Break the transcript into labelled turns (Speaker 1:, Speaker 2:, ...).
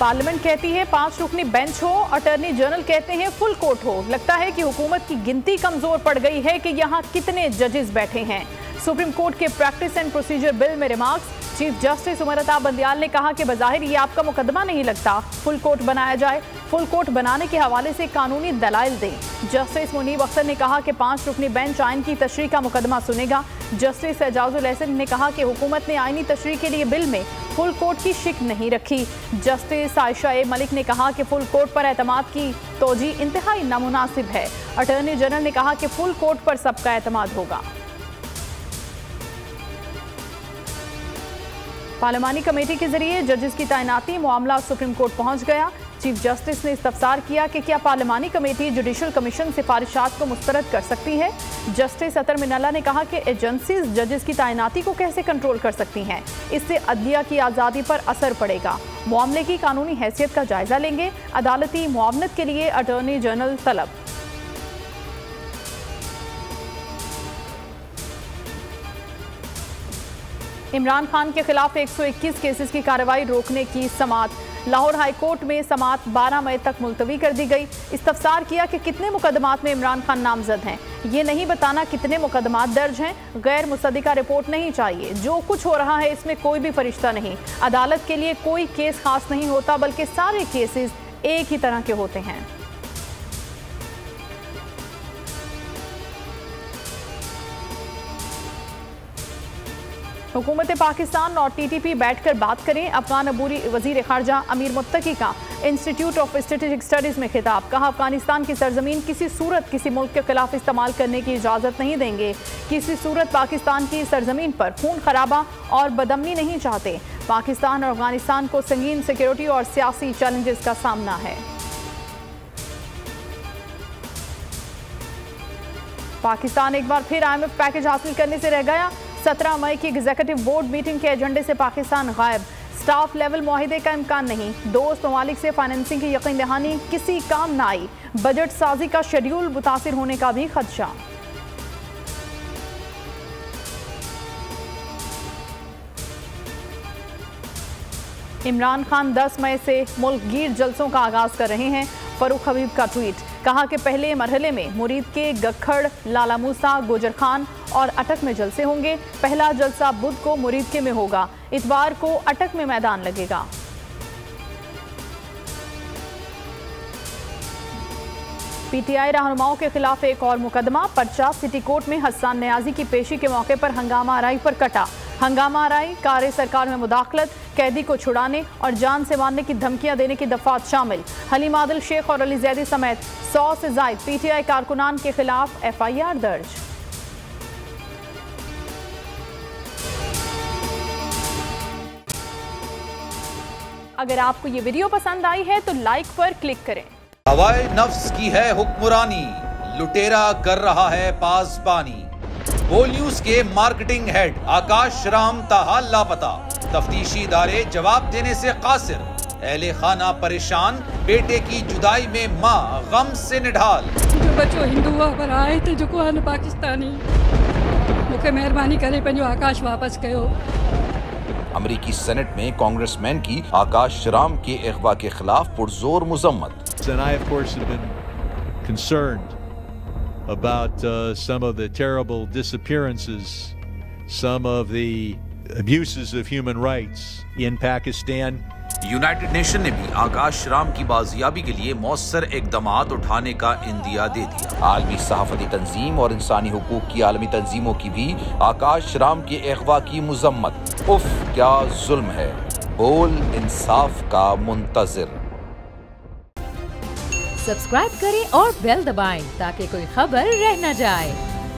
Speaker 1: Parliament कहती है 5 रुकनी bench हो, अटॉर्नी जनरल कहते हैं फुल कोर्ट हो। लगता है कि हुकूमत की गिनती कमजोर पड़ गई है कि यहाँ कितने जजेस बैठे हैं। सुप्रीम कोर्ट के प्रैक्टिस एंड प्रोसीजर बिल में remarks. Chief justice Umar Ata Bandial ने कहा कि बज़ाहिर ये आपका मुकदमा नहीं लगता, फुल कोर्ट बनाया जाए। फुल कोर्ट बनाने के हवाले से कानूनी दलाइल दें। जस्टिस मुनीब अख्तर ने कहा कि 5 रुकनी बेंच आइन की तशरीह का मुकदमा सुनेगा। जस्टिस एजाजुल एहसन ने कहा कि हुकूमत ने आइनी तशरीह के लिए बिल में फुल कोर्ट की शिक नहीं रखी। जस्टिस आयशा ए मलिक ने कहा कि फुल कोर्ट पर एतमाद की तोजी इंतहाई नामुनासिब है। अटॉर्नी जनरल ने कहा कि फुल कोर्ट पर सबका एतमाद होगा। पार्लिमानी कमेटी के जरिए जजेस की तैनाती मामला सुप्रीम कोर्ट पहुंच गया। चीफ जस्टिस ने इस्तफसार किया कि क्या पार्लिमानी कमेटी जुडिशल कमीशन सिफारिशात को मुस्तरद कर सकती है। जस्टिस अतर मिनल्ला ने कहा कि एजेंसीज जजेस की तैनाती को कैसे कंट्रोल कर सकती हैं, इससे अदलिया की आज़ादी पर असर पड़ेगा। मामले की कानूनी हैसियत का जायजा लेंगे। अदालती मुआवनत के लिए अटॉर्नी जनरल तलब। इमरान खान के खिलाफ 121 केसेस की कार्रवाई रोकने की समात। लाहौर हाई कोर्ट में समात 12 मई तक मुलतवी कर दी गई। इस्तफसार किया कि कितने मुकदमात में इमरान खान नामजद हैं, ये नहीं बताना कितने मुकदमात दर्ज हैं। गैर मुसद्दिका रिपोर्ट नहीं चाहिए। जो कुछ हो रहा है इसमें कोई भी फरिश्ता नहीं। अदालत के लिए कोई केस खास नहीं होता, बल्कि सारे केसेस एक ही तरह के होते हैं। हुकूमत पाकिस्तान और TTP बैठकर बात करें। अफगान अबूरी वजीर खारजा अमीर मुत्तकी का इंस्टीट्यूट ऑफ स्ट्रेटेजिक स्टडीज़ में खिताब। कहा अफगानिस्तान की सरजमीन किसी सूरत किसी मुल्क के खिलाफ इस्तेमाल करने की इजाज़त नहीं देंगे। किसी सूरत पाकिस्तान की सरजमीन पर खून खराबा और बदअमनी नहीं चाहते। पाकिस्तान और अफगानिस्तान को संगीन सिक्योरिटी और सियासी चैलेंजेस का सामना है। पाकिस्तान एक बार फिर IMF पैकेज हासिल करने से रह गया। 17 मई की एग्जीक्यूटिव बोर्ड मीटिंग के एजेंडे से पाकिस्तान गायब। स्टाफ लेवल मुआहिदे का इम्कान नहीं। दोस्त ममालिक से फाइनेंसिंग की यकीन दहानी किसी काम न आई। बजट साजी का शेड्यूल मुतासिर होने का भी खदशा। इमरान खान 10 मई से मुल्क गिर जलसों का आगाज कर रहे हैं। फरूख हबीब का ट्वीट। कहा कि पहले मरहले में मुरीद के गखड़, लाला मूसा, गोजर खान और अटक में जलसे होंगे। पहला जलसा बुध को मुरीद के में होगा। इतवार को अटक में मैदान लगेगा। PTI रहनुमाओं के खिलाफ एक और मुकदमा। पर्चा सिटी कोर्ट में हसन न्याजी की पेशी के मौके पर हंगामा आराई पर कटा। हंगामा आराई, कार सरकार में मुदाखलत, कैदी को छुड़ाने और जान से मारने की धमकियां देने की दफात शामिल। हलीम आदिल शेख और अली जैदी समेत 100 से जायद PTI कारकुनान के खिलाफ FIR दर्ज। अगर आपको ये वीडियो पसंद आई है तो लाइक पर क्लिक करें।
Speaker 2: हवाए नफ्स की है हुक्मरानी, लुटेरा कर रहा है पासबानी। बोल न्यूज के मार्केटिंग हेड आकाश राम ताहा लापता। तफ्तीशी इदारे जवाब देने से कासिर। अहले खाना परेशान, बेटे की जुदाई में माँ गम से निढाल।
Speaker 3: जो बच्चों हिंदू पर आए थे जो को पाकिस्तानी, मुझे मेहरबानी करे पंहिंजो आकाश वापस कयो।
Speaker 4: अमेरिकी सेनेट में कांग्रेसमैन की आकाश राम के अगवा के खिलाफ पुरजोर मुजम्मत।
Speaker 5: And I, of course, have been concerned about some of the terrible disappearances, some of the abuses of human rights in Pakistan.
Speaker 2: United nation ने भी आकाश राम की बाजियाबी के लिए मौसर इकदामात उठाने का इंदिया दे दिया।
Speaker 4: आलमी सहाफती तंजीम और इंसानी हुकूक की आलमी तंजीमों की भी आकाश राम के अगवा की मुजम्मत। उफ क्या जुल्म है, बोल इंसाफ का मुंतजिर।
Speaker 6: सब्सक्राइब करें और बेल दबाएं ताकि कोई खबर रह न जाए।